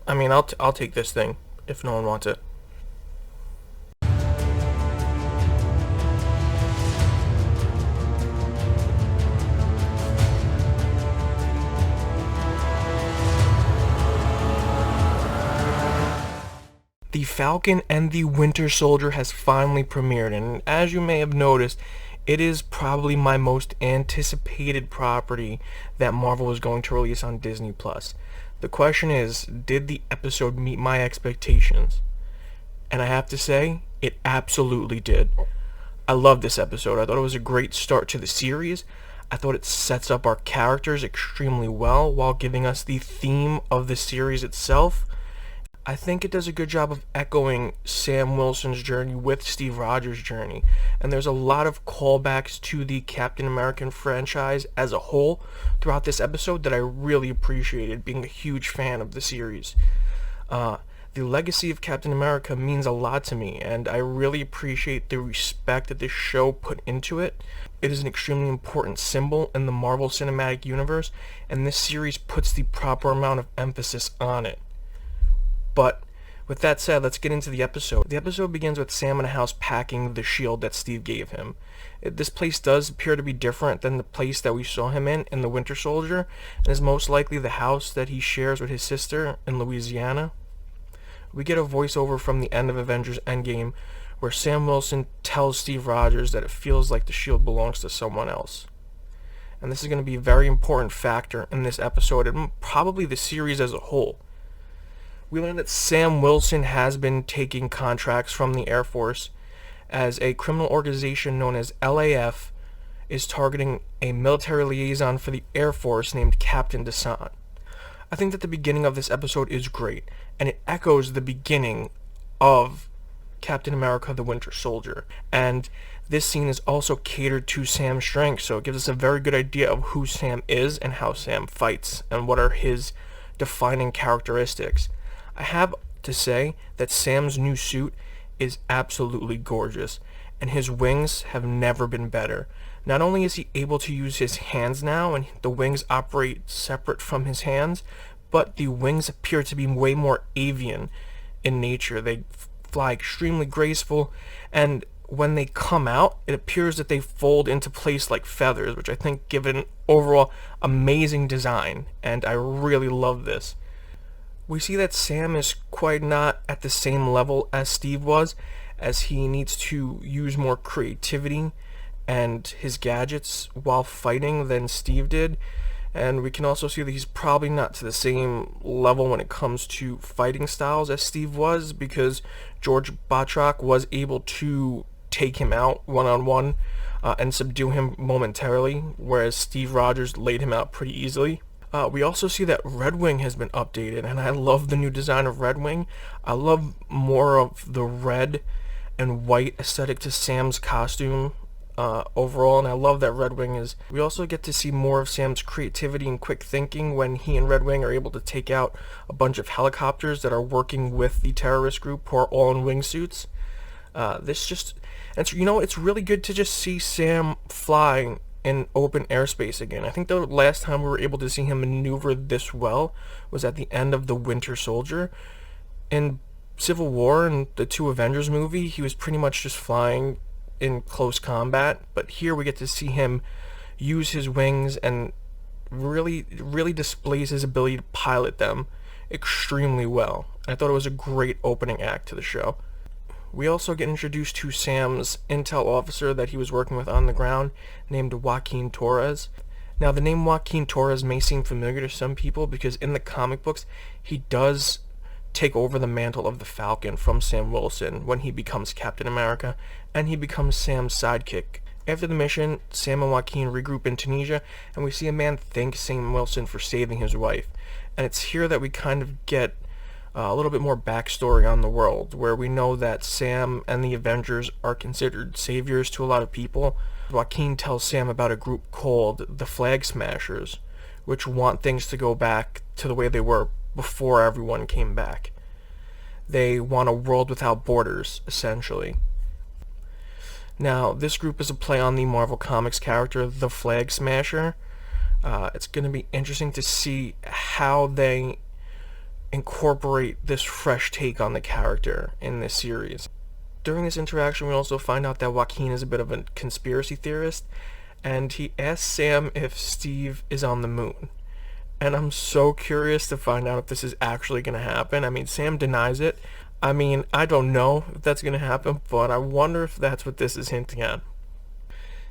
I mean, I'll take this thing if no one wants it. The Falcon and the Winter Soldier has finally premiered, and as you may have noticed, it is probably my most anticipated property that Marvel is going to release on Disney Plus. The question is, did the episode meet my expectations? And I have to say, it absolutely did. I love this episode. I thought it was a great start to the series. I thought it sets up our characters extremely well while giving us the theme of the series itself. I think it does a good job of echoing Sam Wilson's journey with Steve Rogers' journey, and there's a lot of callbacks to the Captain American franchise as a whole throughout this episode that I really appreciated, being a huge fan of the series. The legacy of Captain America means a lot to me, and I really appreciate the respect that this show put into it. It is an extremely important symbol in the Marvel Cinematic Universe, and this series puts the proper amount of emphasis on it. But with that said, let's get into the episode. The episode begins with Sam in a house packing the shield that Steve gave him. This place does appear to be different than the place that we saw him in The Winter Soldier, and is most likely the house that he shares with his sister in Louisiana. We get a voiceover from the end of Avengers Endgame where Sam Wilson tells Steve Rogers that it feels like the shield belongs to someone else. And this is going to be a very important factor in this episode and probably the series as a whole. We learn that Sam Wilson has been taking contracts from the Air Force as a criminal organization known as LAF is targeting a military liaison for the Air Force named Captain Dissect. I think that the beginning of this episode is great, and it echoes the beginning of Captain America the Winter Soldier. And this scene is also catered to Sam's strengths, so it gives us a very good idea of who Sam is and how Sam fights and what are his defining characteristics. I have to say that Sam's new suit is absolutely gorgeous, and his wings have never been better. Not only is he able to use his hands now, and the wings operate separate from his hands, but the wings appear to be way more avian in nature. They fly extremely graceful, and when they come out, it appears that they fold into place like feathers, which I think give it an overall amazing design, and I really love this. We see that Sam is quite not at the same level as Steve was, as he needs to use more creativity and his gadgets while fighting than Steve did. And we can also see that he's probably not to the same level when it comes to fighting styles as Steve was, because George Batroc was able to take him out one-on-one and subdue him momentarily, whereas Steve Rogers laid him out pretty easily. We also see that Red Wing has been updated, and I love the new design of Red Wing. I love more of the red and white aesthetic to Sam's costume overall, and I love that Red Wing is... We also get to see more of Sam's creativity and quick thinking when he and Red Wing are able to take out a bunch of helicopters that are working with the terrorist group who are all in wingsuits. It's really good to just see Sam fly in open airspace again. I think the last time we were able to see him maneuver this well was at the end of The Winter Soldier. In Civil War and the two Avengers movie, he was pretty much just flying in close combat, but here we get to see him use his wings and really displays his ability to pilot them extremely well. I thought it was a great opening act to the show. We also get introduced to Sam's intel officer that he was working with on the ground, named Joaquin Torres. Now, the name Joaquin Torres may seem familiar to some people because in the comic books, he does take over the mantle of the Falcon from Sam Wilson when he becomes Captain America, and he becomes Sam's sidekick. After the mission, Sam and Joaquin regroup in Tunisia, and we see a man thank Sam Wilson for saving his wife. And it's here that we kind of get a little bit more backstory on the world, where we know that Sam and the Avengers are considered saviors to a lot of people. Joaquin tells Sam about a group called the Flag Smashers, which want things to go back to the way they were before everyone came back. They want a world without borders, essentially. Now, this group is a play on the Marvel Comics character, the Flag Smasher. It's going to be interesting to see how they incorporate this fresh take on the character in this series. During this interaction, we also find out that Joaquin is a bit of a conspiracy theorist, and he asks Sam if Steve is on the moon. And I'm so curious to find out if this is actually going to happen. I mean, Sam denies it. I mean, I don't know if that's going to happen, but I wonder if that's what this is hinting at.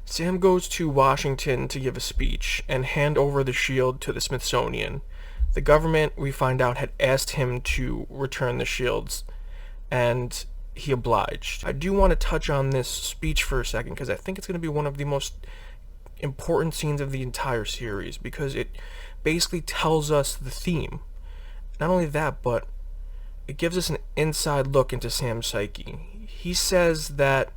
Sam goes to Washington to give a speech and hand over the shield to the Smithsonian. The government, we find out, had asked him to return the shields, and he obliged. I do want to touch on this speech for a second because I think it's going to be one of the most important scenes of the entire series, because it basically tells us the theme. Not only that, but it gives us an inside look into Sam's psyche. He says that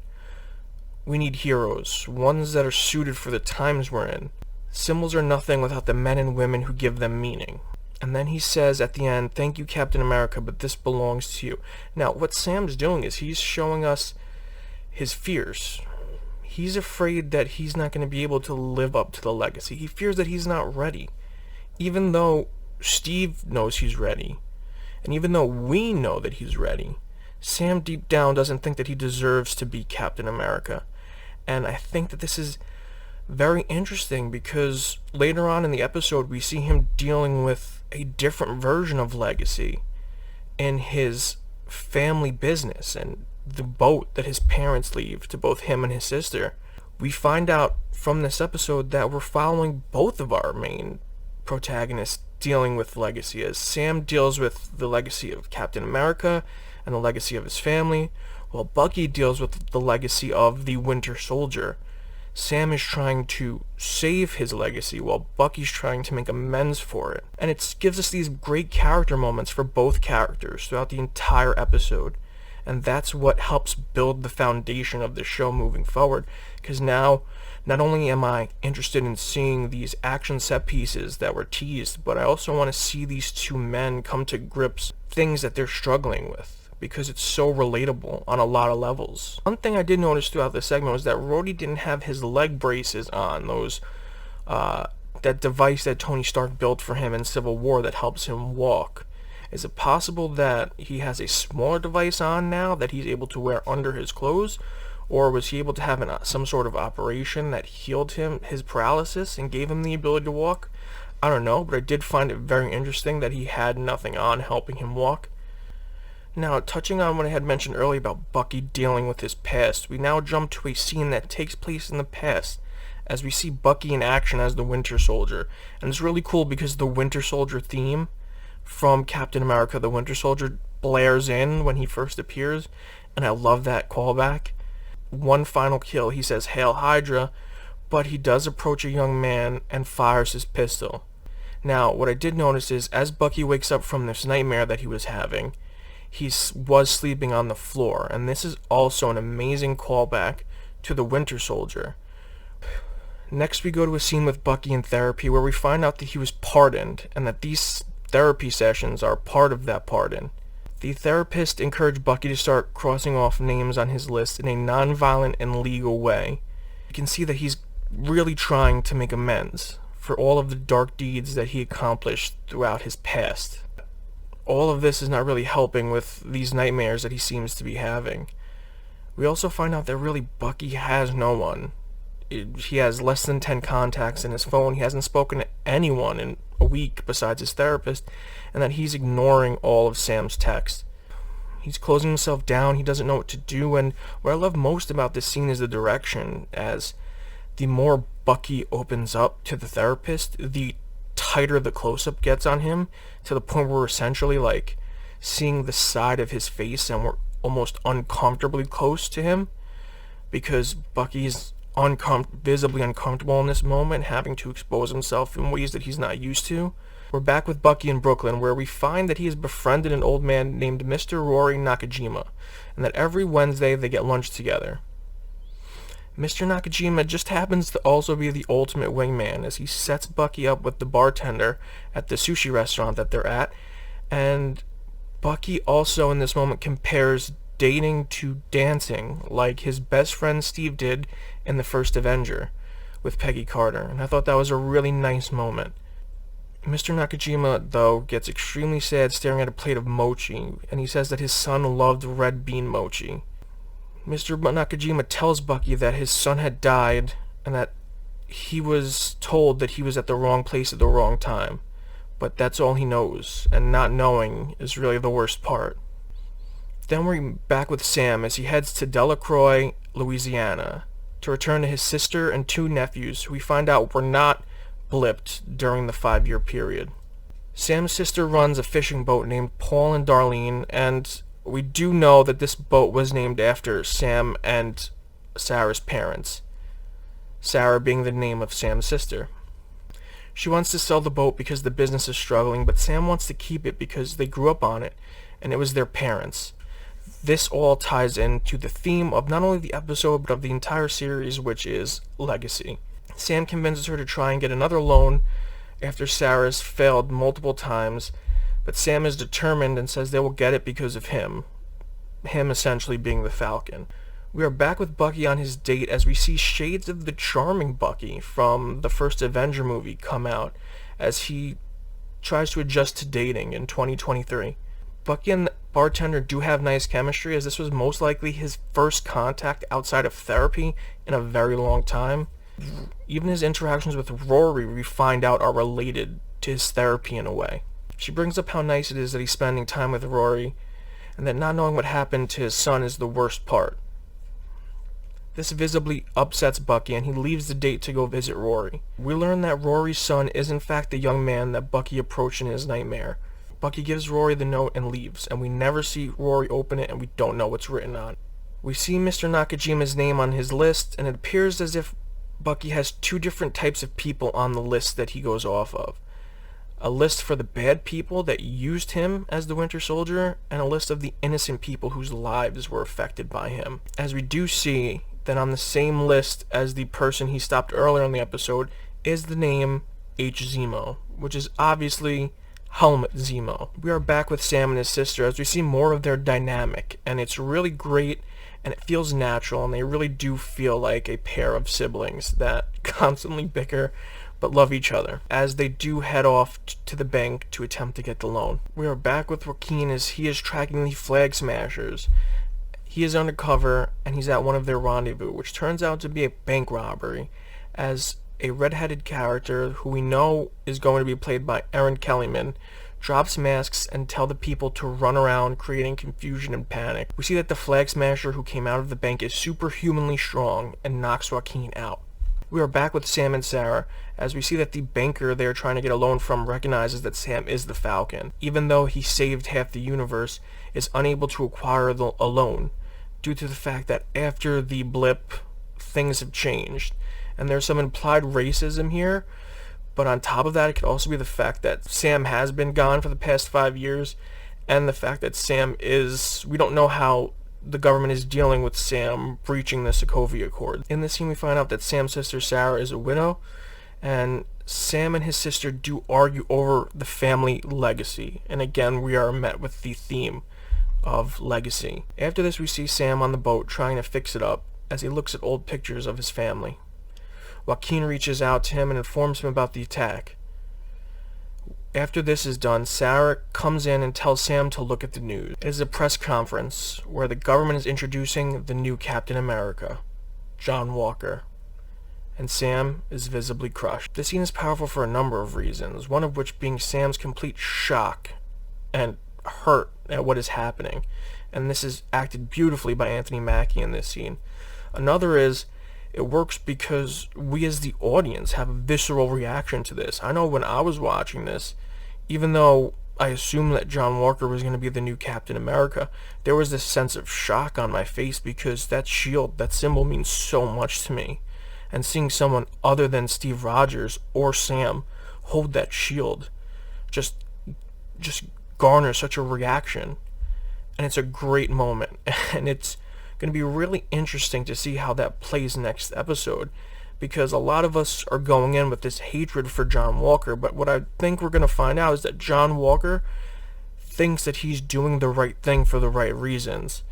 we need heroes, ones that are suited for the times we're in. Symbols are nothing without the men and women who give them meaning. And then he says at the end, "Thank you, Captain America, but this belongs to you." Now, what Sam's doing is he's showing us his fears. He's afraid that he's not going to be able to live up to the legacy. He fears that he's not ready. Even though Steve knows he's ready, and even though we know that he's ready, Sam deep down doesn't think that he deserves to be Captain America. And I think that this is very interesting because later on in the episode we see him dealing with a different version of legacy in his family business and the boat that his parents leave to both him and his sister. We find out from this episode that we're following both of our main protagonists dealing with legacy, as Sam deals with the legacy of Captain America and the legacy of his family, while Bucky deals with the legacy of the Winter Soldier. Sam is trying to save his legacy while Bucky's trying to make amends for it. And it gives us these great character moments for both characters throughout the entire episode. And that's what helps build the foundation of the show moving forward. Because now, not only am I interested in seeing these action set pieces that were teased, but I also want to see these two men come to grips with things that they're struggling with, because it's so relatable on a lot of levels. One thing I did notice throughout this segment was that Rhodey didn't have his leg braces on, those that device that Tony Stark built for him in Civil War that helps him walk. Is it possible that he has a smaller device on now that he's able to wear under his clothes? Or was he able to have some sort of operation that healed him his paralysis and gave him the ability to walk? I don't know, but I did find it very interesting that he had nothing on helping him walk. Now, touching on what I had mentioned earlier about Bucky dealing with his past, we now jump to a scene that takes place in the past, as we see Bucky in action as the Winter Soldier. And it's really cool because the Winter Soldier theme from Captain America the Winter Soldier blares in when he first appears, and I love that callback. One final kill, he says, "Hail Hydra," but he does approach a young man and fires his pistol. Now, what I did notice is, as Bucky wakes up from this nightmare that he was having, he was sleeping on the floor, and this is also an amazing callback to the Winter Soldier. Next we go to a scene with Bucky in therapy where we find out that he was pardoned, and that these therapy sessions are part of that pardon. The therapist encouraged Bucky to start crossing off names on his list in a non-violent and legal way. You can see that he's really trying to make amends for all of the dark deeds that he accomplished throughout his past. All of this is not really helping with these nightmares that he seems to be having. We also find out that really Bucky has no one. He has less than 10 contacts in his phone. He hasn't spoken to anyone in a week besides his therapist, and that he's ignoring all of Sam's texts. He's closing himself down. He doesn't know what to do, and what I love most about this scene is the direction, as the more Bucky opens up to the therapist, the tighter the close-up gets on him, to the point where we're essentially like seeing the side of his face, and we're almost uncomfortably close to him, because Bucky's visibly uncomfortable in this moment, having to expose himself in ways that he's not used to. We're back with Bucky in Brooklyn, where we find that he has befriended an old man named Mr. Rory Nakajima, and that every Wednesday they get lunch together. Mr. Nakajima just happens to also be the ultimate wingman, as he sets Bucky up with the bartender at the sushi restaurant that they're at, and Bucky also in this moment compares dating to dancing, like his best friend Steve did in the first Avenger with Peggy Carter, and I thought that was a really nice moment. Mr. Nakajima, though, gets extremely sad staring at a plate of mochi, and he says that his son loved red bean mochi. Mr. Nakajima tells Bucky that his son had died, and that he was told that he was at the wrong place at the wrong time. But that's all he knows, and not knowing is really the worst part. Then we're back with Sam as he heads to Delacroix, Louisiana, to return to his sister and 2 nephews, who we find out were not blipped during the 5-year period. Sam's sister runs a fishing boat named Paul and Darlene, and we do know that this boat was named after Sam and Sarah's parents, Sarah being the name of Sam's sister. She wants to sell the boat because the business is struggling, but Sam wants to keep it because they grew up on it, and it was their parents. This all ties into the theme of not only the episode, but of the entire series, which is legacy. Sam convinces her to try and get another loan after Sarah's failed multiple times, but Sam is determined and says they will get it because of him essentially being the Falcon. We are back with Bucky on his date as we see shades of the charming Bucky from the first Avenger movie come out as he tries to adjust to dating in 2023. Bucky and the bartender do have nice chemistry, as this was most likely his first contact outside of therapy in a very long time. Even his interactions with Rory, we find out, are related to his therapy in a way. She brings up how nice it is that he's spending time with Rory, and that not knowing what happened to his son is the worst part. This visibly upsets Bucky, and he leaves the date to go visit Rory. We learn that Rory's son is in fact the young man that Bucky approached in his nightmare. Bucky gives Rory the note and leaves, and we never see Rory open it, and we don't know what's written on it. We see Mr. Nakajima's name on his list, and it appears as if Bucky has 2 different types of people on the list that he goes off of. A list for the bad people that used him as the Winter Soldier, and a list of the innocent people whose lives were affected by him. As we do see that on the same list as the person he stopped earlier in the episode is the name H. Zemo, which is obviously Helmut Zemo. We are back with Sam and his sister as we see more of their dynamic, and it's really great, and it feels natural, and they really do feel like a pair of siblings that constantly bicker but love each other, as they do head off to the bank to attempt to get the loan. We are back with Joaquin as he is tracking the Flag Smashers. He is undercover, and he's at one of their rendezvous, which turns out to be a bank robbery, as a red-headed character, who we know is going to be played by Erin Kellyman, drops masks and tell the people to run around, creating confusion and panic. We see that the Flag Smasher who came out of the bank is superhumanly strong and knocks Joaquin out. We are back with Sam and Sarah, as we see that the banker they are trying to get a loan from recognizes that Sam is the Falcon, even though he saved half the universe, is unable to acquire a loan, due to the fact that after the blip, things have changed. And there's some implied racism here, but on top of that, it could also be the fact that Sam has been gone for the past 5 years, and the fact that we don't know how the government is dealing with Sam breaching the Sokovia Accord. In this scene, we find out that Sam's sister Sarah is a widow, and Sam and his sister do argue over the family legacy. And again, we are met with the theme of legacy. After this, we see Sam on the boat trying to fix it up as he looks at old pictures of his family. Joaquin reaches out to him and informs him about the attack. After this is done, Sarah comes in and tells Sam to look at the news. It is a press conference where the government is introducing the new Captain America, John Walker, and Sam is visibly crushed. This scene is powerful for a number of reasons, one of which being Sam's complete shock and hurt at what is happening, and this is acted beautifully by Anthony Mackie in this scene. Another is, it works because we as the audience have a visceral reaction to this. I know when I was watching this, even though I assumed that John Walker was going to be the new Captain America, there was this sense of shock on my face because that shield, that symbol means so much to me. And seeing someone other than Steve Rogers or Sam hold that shield just garners such a reaction. And it's a great moment. And it's going to be really interesting to see how that plays next episode, because a lot of us are going in with this hatred for John Walker, but what I think we're going to find out is that John Walker thinks that he's doing the right thing for the right reasons,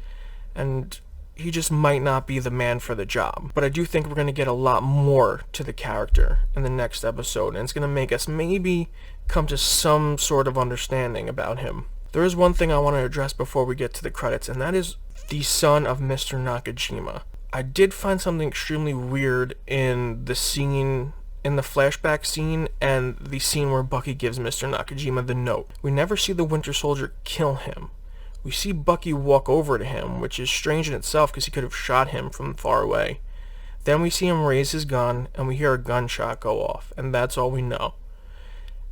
and he just might not be the man for the job. But I do think we're going to get a lot more to the character in the next episode, and it's going to make us maybe come to some sort of understanding about him. There is one thing I want to address before we get to the credits, and that is the son of Mr. Nakajima. I did find something extremely weird in the scene, in the flashback scene, and the scene where Bucky gives Mr. Nakajima the note. We never see the Winter Soldier kill him. We see Bucky walk over to him, which is strange in itself because he could have shot him from far away. Then we see him raise his gun, and we hear a gunshot go off, and that's all we know.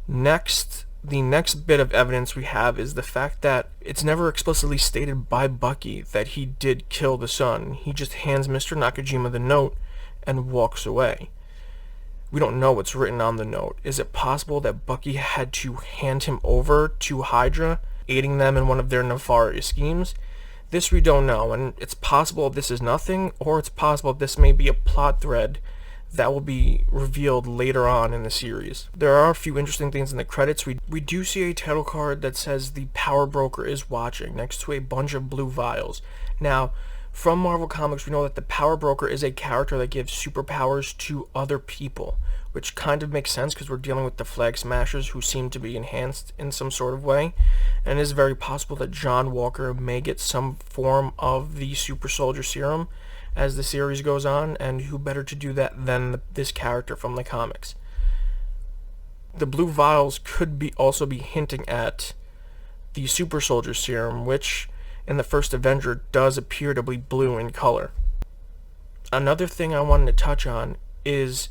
The next bit of evidence we have is the fact that it's never explicitly stated by Bucky that he did kill the son. He just hands Mr. Nakajima the note and walks away. We don't know what's written on the note. Is it possible that Bucky had to hand him over to Hydra, aiding them in one of their nefarious schemes? This we don't know, and it's possible this is nothing, or it's possible this may be a plot thread that will be revealed later on in the series. There are a few interesting things in the credits. We do see a title card that says the Power Broker is watching next to a bunch of blue vials. Now, from Marvel Comics, we know that the Power Broker is a character that gives superpowers to other people, which kind of makes sense because we're dealing with the Flag Smashers who seem to be enhanced in some sort of way, and it is very possible that John Walker may get some form of the Super Soldier Serum as the series goes on, and who better to do that than this character from the comics. The blue vials could also be hinting at the Super Soldier Serum, which in the first Avenger does appear to be blue in color. Another thing I wanted to touch on is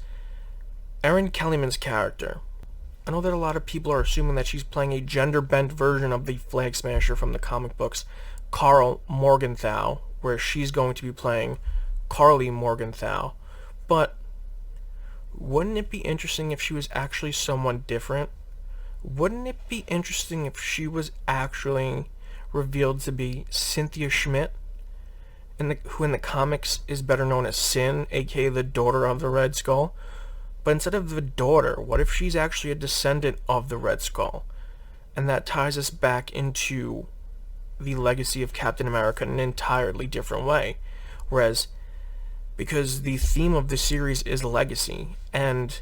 Erin Kellyman's character. I know that a lot of people are assuming that she's playing a gender-bent version of the Flag Smasher from the comic books, Carl Morgenthau, where she's going to be playing Carly Morgenthau. But wouldn't it be interesting if she was actually someone different? Wouldn't it be interesting if she was actually revealed to be Cynthia Schmidt, who in the comics is better known as Sin, aka the daughter of the Red Skull? But instead of the daughter, what if she's actually a descendant of the Red Skull? And that ties us back into the legacy of Captain America in an entirely different way. Whereas, because the theme of the series is legacy, and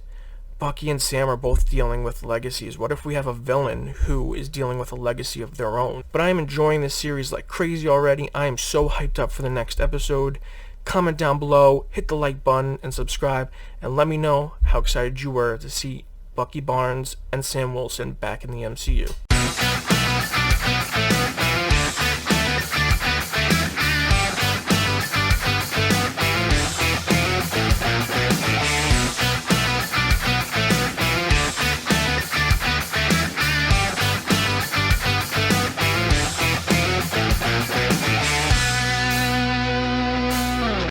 Bucky and Sam are both dealing with legacies, what if we have a villain who is dealing with a legacy of their own? But I am enjoying this series like crazy already. I am so hyped up for the next episode. Comment down below, hit the like button, and subscribe, and let me know how excited you were to see Bucky Barnes and Sam Wilson back in the MCU.